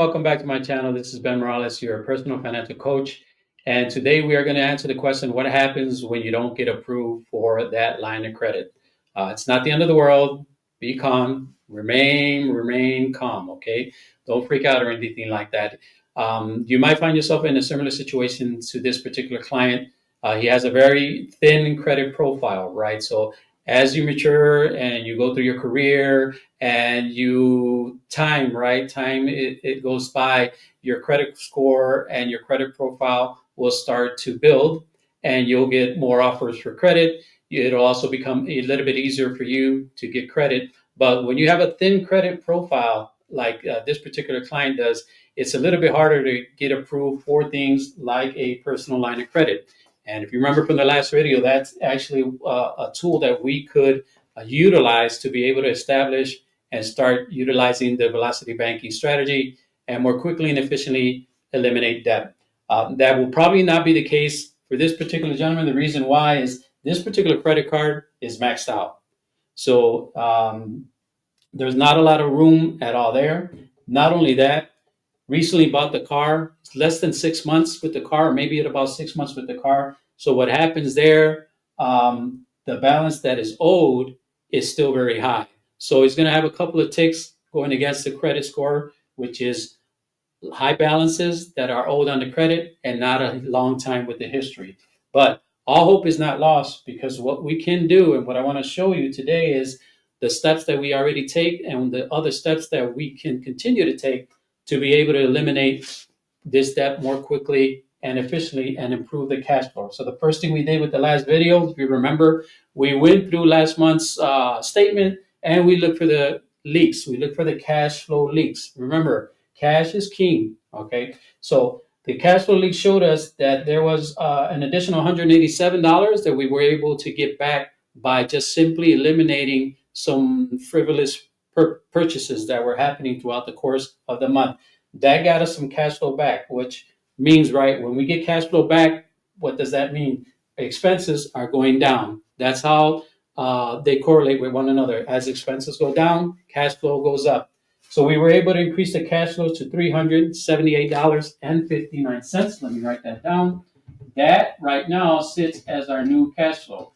Welcome back to my channel. This is Ben Morales, your personal financial coach. And today we are going to answer the question, what happens when you don't get approved for that line of credit? It's not the end of the world. Be calm, remain calm, okay? Don't freak out or anything like that. You might find yourself in a similar situation to this particular client. He has a very thin credit profile, right? So as you mature and you go through your career and it goes by, your credit score and your credit profile will start to build and you'll get more offers for credit. It'll also become a little bit easier for you to get credit. But when you have a thin credit profile like this particular client does, it's a little bit harder to get approved for things like a personal line of credit. And if you remember from the last video, that's actually a tool that we could utilize to be able to establish and start utilizing the velocity banking strategy and more quickly and efficiently eliminate debt. That will probably not be the case for this particular gentleman. The reason why is this particular credit card is maxed out. So there's not a lot of room at all there. Not only that, recently bought the car. It's less than 6 months with the car, maybe at about 6 months with the car. So what happens there, the balance that is owed is still very high. So he's going to have a couple of ticks going against the credit score, which is high balances that are owed on the credit and not a long time with the history. But all hope is not lost, because what we can do and what I want to show you today is the steps that we already take and the other steps that we can continue to take to be able to eliminate this debt more quickly and efficiently and improve the cash flow. So the first thing we did with the last video, if you remember, we went through last month's statement and we looked for the leaks. We looked for the cash flow leaks. Remember, cash is king, okay? So the cash flow leak showed us that there was an additional $187 that we were able to get back by just simply eliminating some frivolous purchases that were happening throughout the course of the month. That got us some cash flow back, which means, right, when we get cash flow back, what does that mean? Expenses are going down. That's how they correlate with one another. As expenses go down, cash flow goes up. So we were able to increase the cash flow to $378.59. Let me write that down. That right now sits as our new cash flow.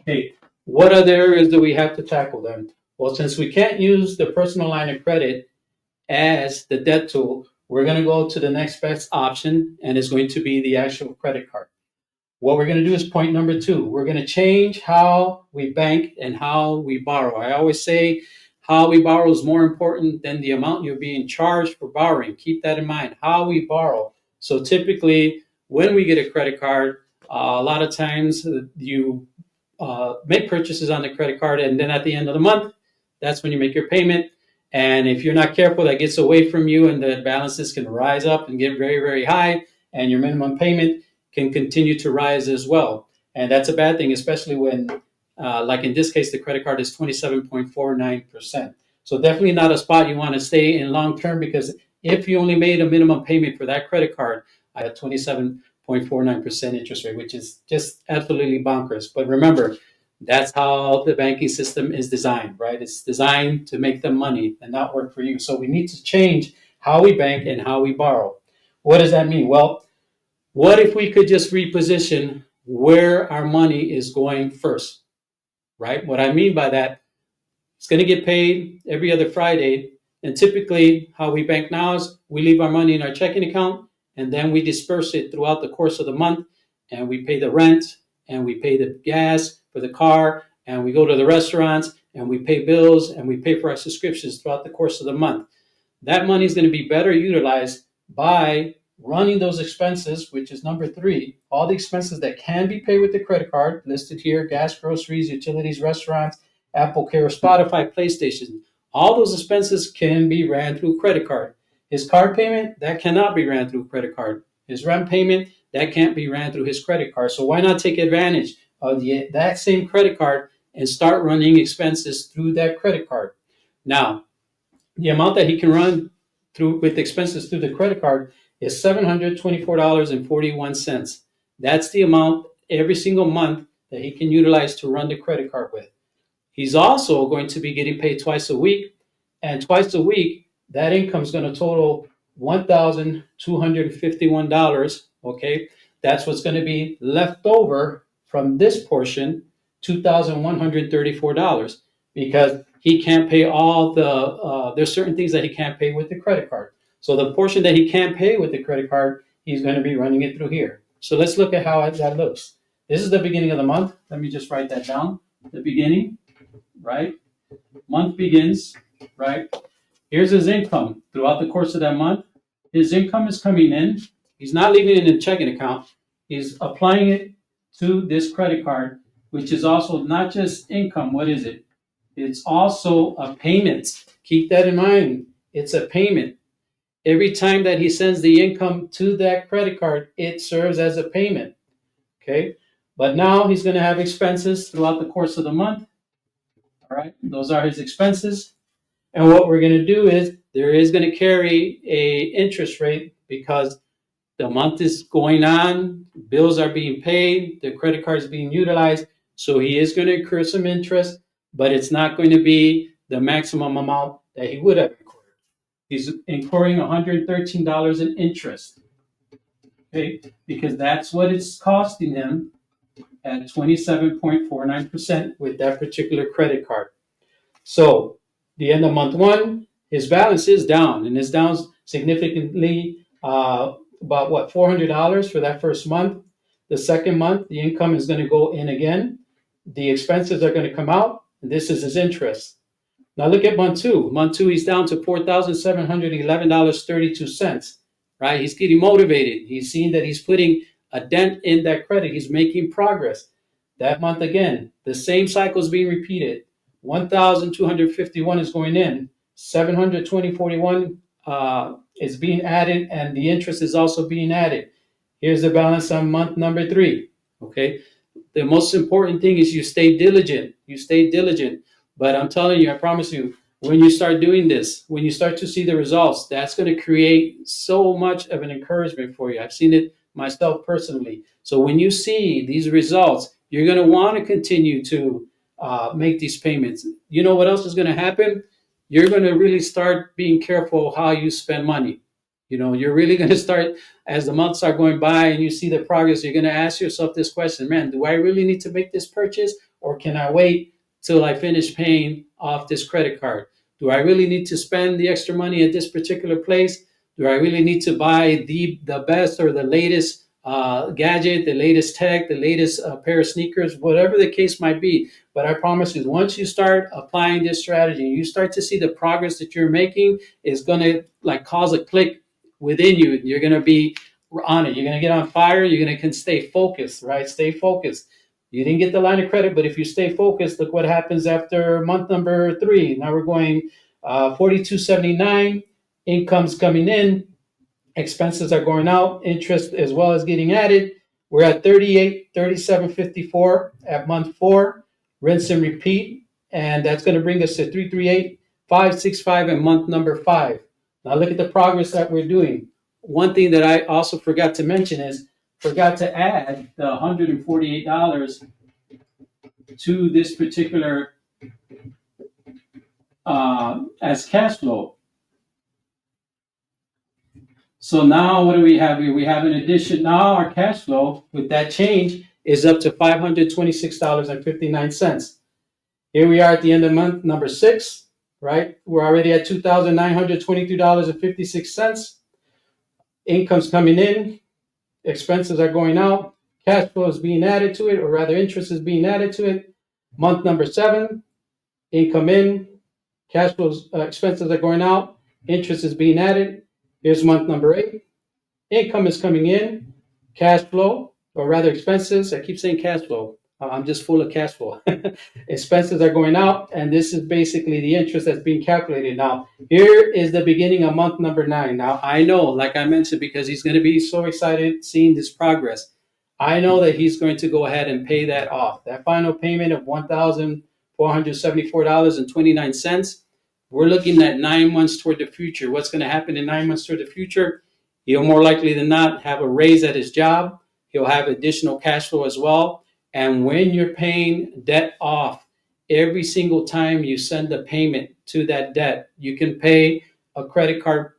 Okay, what other areas do we have to tackle then? Well, since we can't use the personal line of credit as the debt tool, we're going to go to the next best option, and it's going to be the actual credit card. What we're going to do is point number two. We're going to change how we bank and how we borrow. I always say how we borrow is more important than the amount you're being charged for borrowing. Keep that in mind, how we borrow. So typically, when we get a credit card, a lot of times you make purchases on the credit card, and then at the end of the month, that's when you make your payment. And if you're not careful, that gets away from you, and the balances can rise up and get very, very high, and your minimum payment can continue to rise as well. And that's a bad thing, especially when, like in this case, the credit card is 27.49%. So definitely not a spot you want to stay in long term, because if you only made a minimum payment for that credit card at 27.49% interest rate, which is just absolutely bonkers. But remember, that's how the banking system is designed, right? It's designed to make them money and not work for you. So we need to change how we bank and how we borrow. What does that mean? Well, what if we could just reposition where our money is going first, right? What I mean by that, it's going to get paid every other Friday. And typically how we bank now is we leave our money in our checking account and then we disperse it throughout the course of the month, and we pay the rent and we pay the gas for the car, and we go to the restaurants and we pay bills and we pay for our subscriptions throughout the course of the month. That money is going to be better utilized by running those expenses, which is number three, all the expenses that can be paid with the credit card listed here: gas, groceries, utilities, restaurants, Apple Care, Spotify, PlayStation. All those expenses can be ran through credit card. His card payment, that cannot be ran through credit card. His rent payment, that can't be ran through his credit card. So why not take advantage of that same credit card and start running expenses through that credit card? Now, the amount that he can run through with expenses through the credit card is $724.41. That's the amount every single month that he can utilize to run the credit card with. He's also going to be getting paid twice a week, and twice a week that income is going to total $1,251. Okay, that's what's going to be left over from this portion, $2,134, because he can't pay all the. There's certain things that he can't pay with the credit card. So the portion that he can't pay with the credit card, he's going to be running it through here. So let's look at how that looks. This is the beginning of the month. Let me just write that down. The beginning, right? Month begins, right? Here's his income throughout the course of that month. His income is coming in. He's not leaving it in a checking account. He's applying it to this credit card, which is also not just income. What is it? It's also a payment. Keep that in mind. It's a payment. Every time that he sends the income to that credit card, it serves as a payment. Okay. But now he's going to have expenses throughout the course of the month. All right. Those are his expenses. And what we're going to do is there is going to carry a interest rate because the month is going on, bills are being paid, the credit card is being utilized. So he is going to incur some interest, but it's not going to be the maximum amount that he would have incurred. He's incurring $113 in interest, okay, because that's what it's costing him at 27.49% with that particular credit card. So the end of month one, his balance is down, and it's down significantly, about what, $400 for that first month. The second month, the income is going to go in again. The expenses are going to come out, and this is his interest. Now look at month two. Month two, he's down to $4,711.32. Right? He's getting motivated. He's seeing that he's putting a dent in that credit. He's making progress. That month again, the same cycle is being repeated. 1,251 is going in. 720.41 is being added, and the interest is also being added. Here's the balance on month number three. Okay. The most important thing is you stay diligent. You stay diligent. But I'm telling you, I promise you, when you start doing this, when you start to see the results, that's going to create so much of an encouragement for you. I've seen it myself personally. So when you see these results, you're going to want to continue to make these payments. You know what else is going to happen? You're going to really start being careful how you spend money. You know, you're really going to start, as the months are going by and you see the progress, you're going to ask yourself this question, man, do I really need to make this purchase, or can I wait till I finish paying off this credit card? Do I really need to spend the extra money at this particular place? Do I really need to buy the best or the latest gadget, the latest tech, the latest pair of sneakers, whatever the case might be? But I promise you, once you start applying this strategy, you start to see the progress that you're making is going to like cause a click within you. You're going to be on it. You're going to get on fire. You're going to stay focused, right? Stay focused. You didn't get the line of credit, but if you stay focused, look what happens after month number three. Now we're going 42.79. Income's coming in. Expenses are going out. Interest as well as getting added. We're at 37.54 at month four. Rinse and repeat. And that's going to bring us to 338.565 at month number five. Now look at the progress that we're doing. One thing that I also forgot to mention is forgot to add the $148 to this particular as cash flow. So now what do we have here? We have an addition. Now our cash flow with that change is up to $526.59. Here we are at the end of month number six, right? We're already at $2,922.56. Income's coming in. Expenses are going out. Cash flow is being added to it, or rather interest is being added to it. Month number seven, income in, cash flows, expenses are going out, interest is being added. Here's month number eight. Income is coming in, cash flow, or rather expenses. I keep saying cash flow. I'm just full of cash flow. Expenses are going out, and this is basically the interest that's being calculated. Now, here is the beginning of month number 9. Now, I know, like I mentioned, because he's going to be so excited seeing this progress, I know that he's going to go ahead and pay that off. That final payment of $1,474.29, we're looking at 9 months toward the future. What's going to happen in 9 months toward the future? He'll more likely than not have a raise at his job. He'll have additional cash flow as well. And when you're paying debt off, every single time you send a payment to that debt, you can pay a credit card.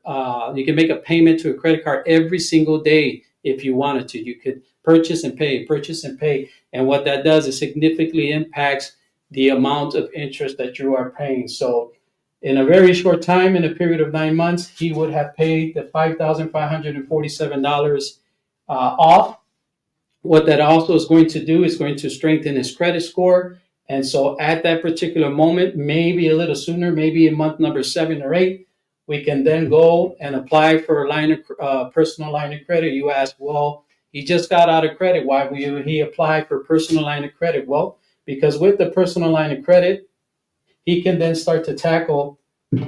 You can make a payment to a credit card every single day if you wanted to. You could purchase and pay, purchase and pay. And what that does is significantly impacts the amount of interest that you are paying. So in a very short time, in a period of 9 months, he would have paid the $5,547 off. What that also is going to do is going to strengthen his credit score. And so at that particular moment, maybe a little sooner, maybe in month number 7 or 8, we can then go and apply for a line of personal line of credit. You ask, well, he just got out of credit. Why would he apply for personal line of credit? Well, because with the personal line of credit, he can then start to tackle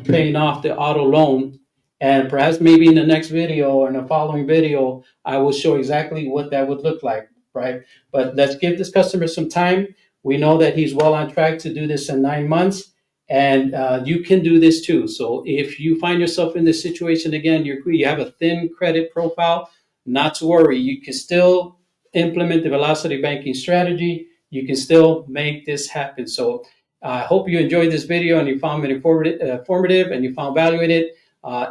paying off the auto loan. And perhaps maybe in the next video or in the following video, I will show exactly what that would look like, right? But let's give this customer some time. We know that he's well on track to do this in 9 months, and you can do this too. So if you find yourself in this situation again, you have a thin credit profile, not to worry. You can still implement the velocity banking strategy. You can still make this happen. So I hope you enjoyed this video and you found it informative and you found value in it.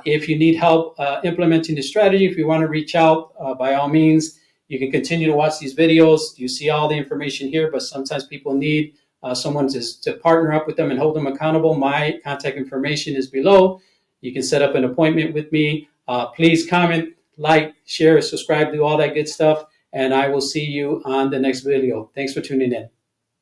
If you need help implementing the strategy, if you want to reach out, by all means, you can continue to watch these videos. You see all the information here, but sometimes people need someone to partner up with them and hold them accountable. My contact information is below. You can set up an appointment with me. Please comment, like, share, subscribe, do all that good stuff, and I will see you on the next video. Thanks for tuning in.